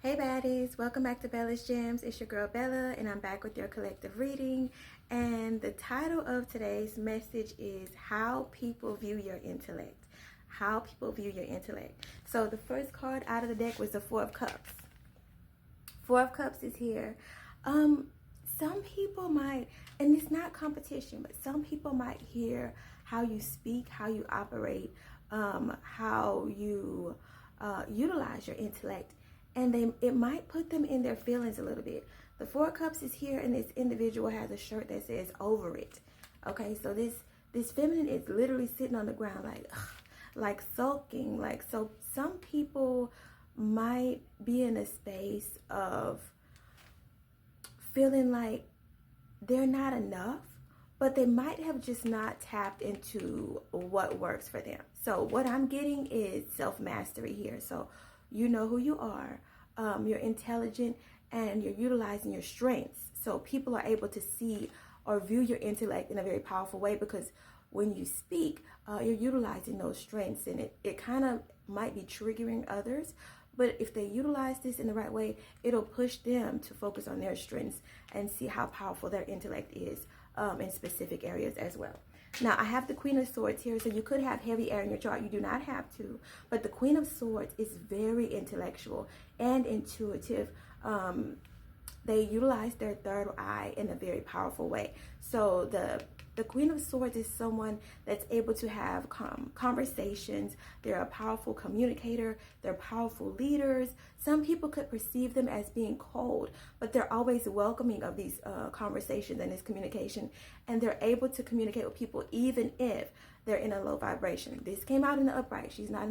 Hey baddies, welcome back to Bella's Gems. It's your girl Bella and I'm back with your collective reading. And the title of today's message is How People View Your Intellect. How people view your intellect. So the first card out of the deck was the Four of Cups. Four of Cups is here. Some people might, and it's not competition, but some people might hear how you speak, how you operate, how you utilize your intellect, and it might put them in their feelings a little bit. The Four of Cups is here, and this individual has a shirt that says "over it." Okay, so this feminine is literally sitting on the ground like sulking. So some people might be in a space of feeling like they're not enough, but they might have just not tapped into what works for them. So what I'm getting is self-mastery here. So you know who you are, you're intelligent, and you're utilizing your strengths. So people are able to see or view your intellect in a very powerful way, because when you speak, you're utilizing those strengths, and it kind of might be triggering others. But if they utilize this in the right way, it'll push them to focus on their strengths and see how powerful their intellect is in specific areas as well. Now, I have the Queen of Swords here, so you could have heavy air in your chart. You do not have to. But the Queen of Swords is very intellectual and intuitive. They utilize their third eye in a very powerful way. So the Queen of Swords is someone that's able to have conversations. They're a powerful communicator. They're powerful leaders. Some people could perceive them as being cold, but they're always welcoming of these conversations and this communication. And they're able to communicate with people even if they're in a low vibration. This came out in the upright. She's not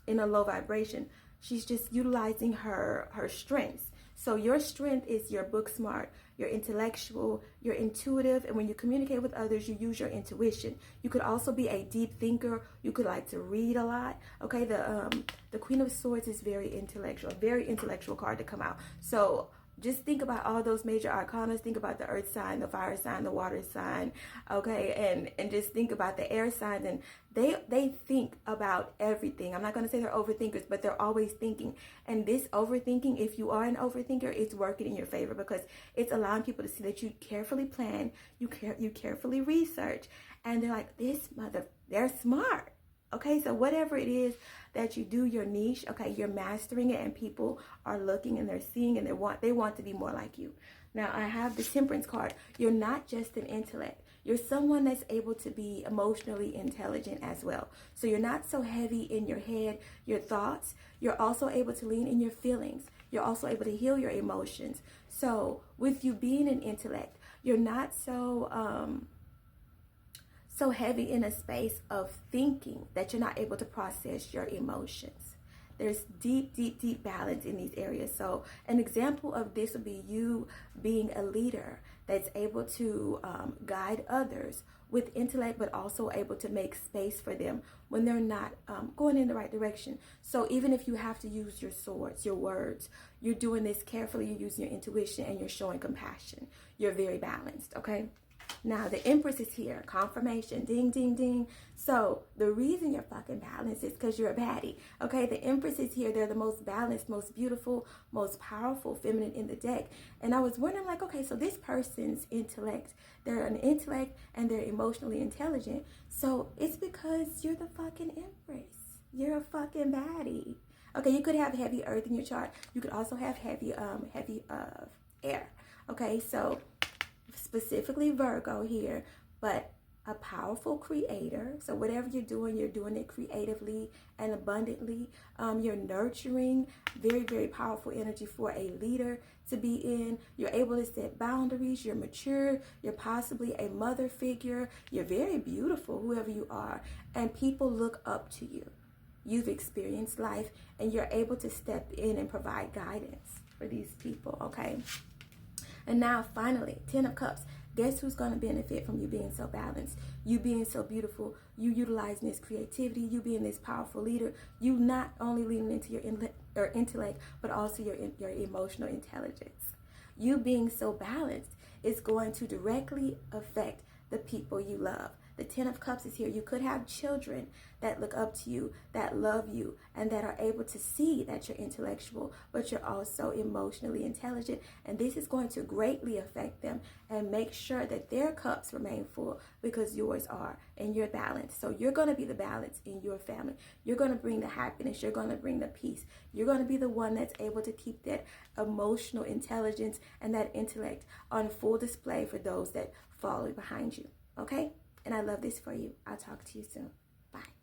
in a low vibration. She's just utilizing her strengths. So your strength is your book smart, you're intellectual, you're intuitive, and when you communicate with others, you use your intuition. You could also be a deep thinker. You could like to read a lot. Okay, the Queen of Swords is very intellectual card to come out. So just think about all those major arcanas. Think about the earth sign, the fire sign, the water sign, okay? And just think about the air signs, and they think about everything. I'm not going to say they're overthinkers, but they're always thinking. And this overthinking, if you are an overthinker, it's working in your favor, because it's allowing people to see that you carefully plan, you carefully research, and they're like, they're smart. Okay, so whatever it is that you do, your niche, okay, you're mastering it, and people are looking and they're seeing, and they want to be more like you. Now, I have the Temperance card. You're not just an intellect. You're someone that's able to be emotionally intelligent as well. So you're not so heavy in your head, your thoughts. You're also able to lean in your feelings. You're also able to heal your emotions. So with you being an intellect, you're not so heavy in a space of thinking that you're not able to process your emotions. There's deep balance in these areas. So an example of this would be you being a leader that's able to guide others with intellect, but also able to make space for them when they're not going in the right direction. So even if you have to use your swords, your words, you're doing this carefully, you're using your intuition, and you're showing compassion. You're very balanced, okay? Now, the Empress is here. Confirmation. Ding, ding, ding. So, the reason you're fucking balanced is because you're a baddie. Okay? The Empress is here. They're the most balanced, most beautiful, most powerful feminine in the deck. And I was wondering, like, okay, so this person's intellect, they're an intellect and they're emotionally intelligent. So, it's because you're the fucking Empress. You're a fucking baddie. Okay, you could have heavy earth in your chart. You could also have heavy air. Okay, so specifically Virgo here, but a powerful creator. So whatever you're doing it creatively and abundantly. You're nurturing, very powerful energy for a leader to be in. You're able to set boundaries. You're mature. You're possibly a mother figure. You're very beautiful, whoever you are, and people look up to you. You've experienced life, and you're able to step in and provide guidance for these people, okay? And now, finally, 10 of Cups. Guess who's going to benefit from you being so balanced? You being so beautiful. You utilizing this creativity. You being this powerful leader. You not only leaning into your intellect, but also your emotional intelligence. You being so balanced is going to directly affect the people you love. The Ten of Cups is here. You could have children that look up to you, that love you, and that are able to see that you're intellectual, but you're also emotionally intelligent. And this is going to greatly affect them and make sure that their cups remain full because yours are, and you're balanced. So you're going to be the balance in your family. You're going to bring the happiness. You're going to bring the peace. You're going to be the one that's able to keep that emotional intelligence and that intellect on full display for those that follow behind you. Okay? And I love this for you. I'll talk to you soon. Bye.